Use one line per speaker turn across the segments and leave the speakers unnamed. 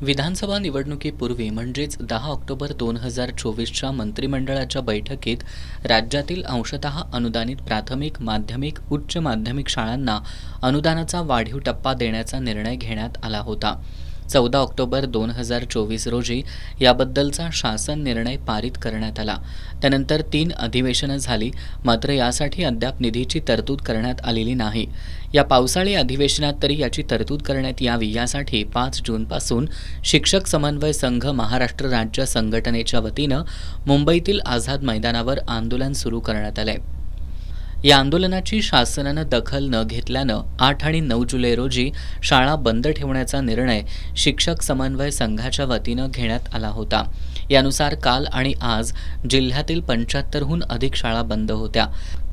विधानसभा निवडणुकीपूर्वी म्हणजेच 10 ऑक्टोबर 2024च्या मंत्रिमंडळाच्या बैठकीत राज्यातील अंशतः अनुदानित प्राथमिक, माध्यमिक, उच्च माध्यमिक शाळांना अनुदानाचा वाढीव टप्पा देण्याचा निर्णय घेण्यात आला होता. 14 ऑक्टोबर 2024 रोजी याबद्दलचा शासन निर्णय पारित करण्यात आला. त्यानंतर 3 अधिवेशनं झाली, मात्र यासाठी अद्याप निधीची तरतूद करण्यात आलेली नाही. या पावसाळी अधिवेशनात तरी याची तरतूद करण्यात यावी यासाठी 5 जूनपासून शिक्षक समन्वय संघ महाराष्ट्र राज्य संघटनेच्या वतीनं मुंबईतील आझाद मैदानावर आंदोलन सुरू करण्यात आलंय. या आंदोलनाची शासनानं दखल न घेतल्यानं 8 आणि 9 जुलै रोजी शाळा बंद ठेवण्याचा निर्णय शिक्षक समन्वय संघाच्या वतीनं घेण्यात आला होता. यानुसार काल आणि आज जिल्ह्यातील 75हून अधिक शाळा बंद होत्या,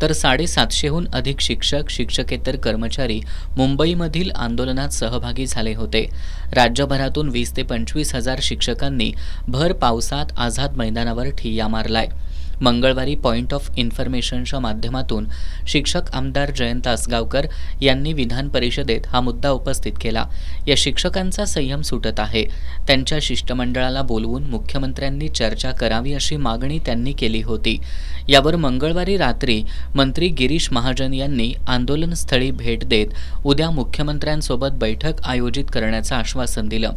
तर 750हून अधिक शिक्षक, शिक्षकेतर कर्मचारी मुंबईमधील आंदोलनात सहभागी झाले होते. राज्यभरातून 20 ते 25 हजार शिक्षकांनी भर पावसात आझाद मैदानावर ठिय्या मारलाय. मंगळवारी पॉइंट ऑफ इन्फॉर्मेशनच्या माध्यमातून शिक्षक आमदार जयंत आसगावकर यांनी विधान परिषदेत हा मुद्दा उपस्थित केला. या शिक्षकांचा संयम सुटत आहे. त्यांच्या शिष्टमंडळाला बोलवून मुख्यमंत्र्यांनी चर्चा करावी अशी मागणी त्यांनी केली होती. यावर मंगळवारी रात्री मंत्री गिरीश महाजन यांनी आंदोलनस्थळी भेट देत उद्या मुख्यमंत्र्यांसोबत बैठक आयोजित करण्याचं आश्वासन दिलं.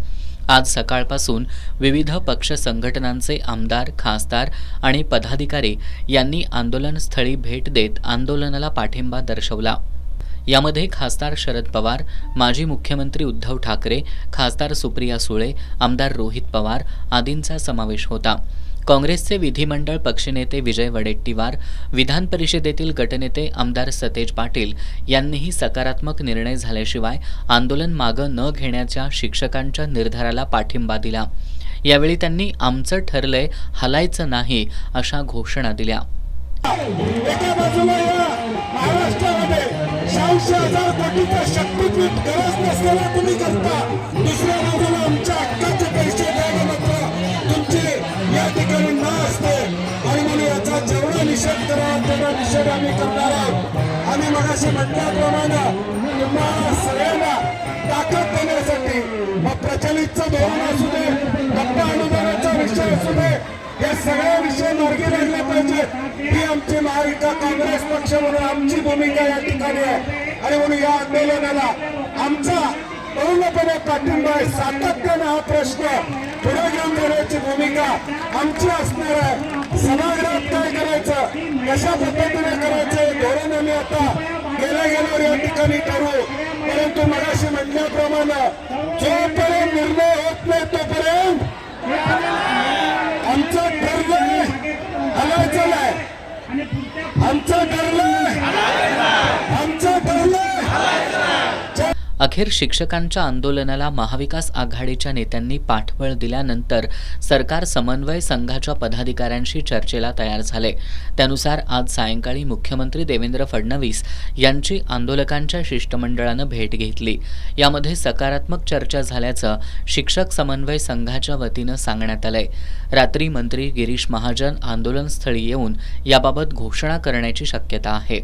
आज सकाळपासून विविध पक्ष संघटनांचे आमदार, खासदार आणि पदाधिकारी यांनी आंदोलनस्थळी भेट देत आंदोलनाला पाठिंबा दर्शवला. यामध्ये खासदार शरद पवार, माजी मुख्यमंत्री उद्धव ठाकरे, खासदार सुप्रिया सुळे, आमदार रोहित पवार आदींचा समावेश होता. काँग्रेसचे विधिमंडळ पक्षनेते विजय वडेट्टीवार, विधान परिषदेतील गटनेते आमदार सतेज पाटील यांनीही सकारात्मक निर्णय झाल्याशिवाय आंदोलन मागं न घेण्याच्या शिक्षकांच्या निर्धाराला पाठिंबा दिला. यावेळी त्यांनी आमचं ठरलंय, हलायचं नाही अशा घोषणा दिल्या.
एका बाजूला या महाराष्ट्रामध्ये 600,000 कोटीचा शक्तीपीठ गरज नसलेला तुम्ही करता, दुसऱ्या बाजूला आमच्या हक्काचे पैसे द्यायला मात्र तुमची या ठिकाणी न असते आणि म्हणून याचा जेवढा निषेध करा तेवढा निषेध आम्ही करणार आहोत. आम्ही मगाशी म्हटल्याप्रमाणे तुम्हाला सगळ्यांना ताकद देण्यासाठी मग प्रचलितचं धोरण असू दे, टप्पा अनुदानाचा विषय असू दे, या सगळ्या विषय मार्गी लागले पाहिजेत. ही आमची महाविकास काँग्रेस पक्ष म्हणून आमची भूमिका या ठिकाणी आहे आणि म्हणून या आंदोलनाला आमचा पूर्णपणे पाठिंबा आहे. सातत्याने हा प्रश्न पुढे घेऊन जाण्याची भूमिका आमची असणार आहे. सभागृहात काय करायचं, कशा पद्धतीने करायचं धोरण आम्ही आता गेल्यावर या ठिकाणी ठरवू. परंतु मगाशी म्हटल्याप्रमाणे जोपर्यंत निर्णय होत नाही तोपर्यंत आमचं ठरलंय हलायचं नाही. आमचं ठरलंय आमचं ठरलंय.
अखेर शिक्षकांच्या आंदोलनाला महाविकास आघाडीच्या नेत्यांनी पाठबळ दिल्यानंतर सरकार समन्वय संघाच्या पदाधिकाऱ्यांशी चर्चेला तयार झाले. त्यानुसार आज सायंकाळी मुख्यमंत्री देवेंद्र फडणवीस यांची आंदोलकांच्या शिष्टमंडळानं भेट घेतली. यामध्ये सकारात्मक चर्चा झाल्याचं शिक्षक समन्वय संघाच्या वतीनं सांगण्यात आलंय. रात्री मंत्री गिरीश महाजन आंदोलनस्थळी येऊन याबाबत घोषणा करण्याची शक्यता आहे.